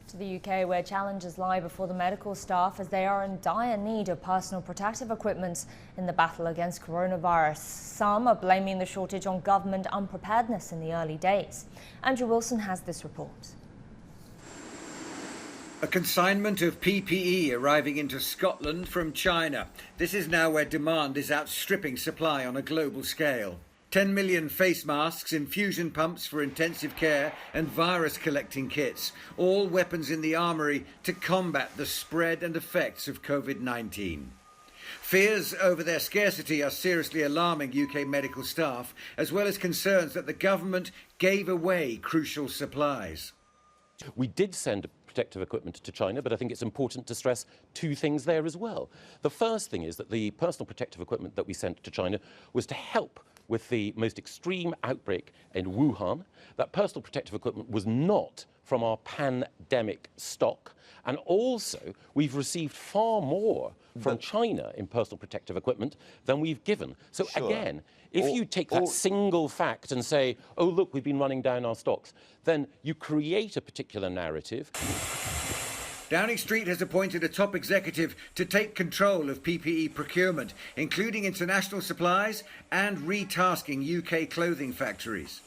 To the UK, where challenges lie before the medical staff as they are in dire need of personal protective equipment in the battle against coronavirus. Some are blaming the shortage on government unpreparedness in the early days. Andrew Wilson has this report. A consignment of PPE arriving into Scotland from China. This is now where demand is outstripping supply on a global scale. 10 million face masks, infusion pumps for intensive care and virus-collecting kits, all weapons in the armoury to combat the spread and effects of COVID-19. Fears over their scarcity are seriously alarming UK medical staff, as well as concerns that the government gave away crucial supplies. We did send protective equipment to China, but I think it's important to stress two things there as well. The first thing is that the personal protective equipment that we sent to China was to help with the most extreme outbreak in Wuhan. That personal protective equipment was not from our pandemic stock. And also, we've received far more from China in personal protective equipment than we've given. So again, if you take that single fact and say, oh, look, we've been running down our stocks, then you create a particular narrative. Downing Street has appointed a top executive to take control of PPE procurement, including international supplies and retasking UK clothing factories.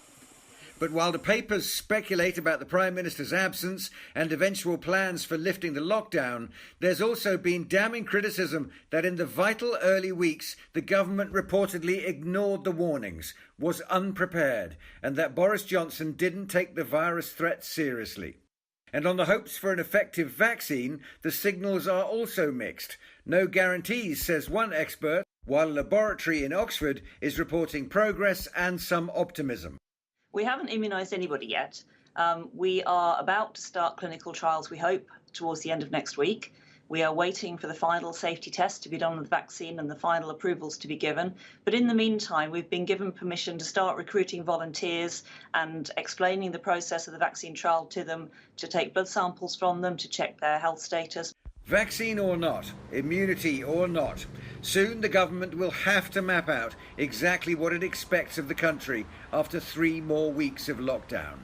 But while the papers speculate about the Prime Minister's absence and eventual plans for lifting the lockdown, there's also been damning criticism that in the vital early weeks, the government reportedly ignored the warnings, was unprepared, and that Boris Johnson didn't take the virus threat seriously. And on the hopes for an effective vaccine, the signals are also mixed. No guarantees, says one expert, while a laboratory in Oxford is reporting progress and some optimism. We haven't immunised anybody yet. We are about to start clinical trials, we hope, towards the end of next week. We are waiting for the final safety test to be done with the vaccine and the final approvals to be given. But in the meantime, we've been given permission to start recruiting volunteers and explaining the process of the vaccine trial to them, to take blood samples from them, to check their health status. Vaccine or not, immunity or not, soon the government will have to map out exactly what it expects of the country after 3 more weeks of lockdown.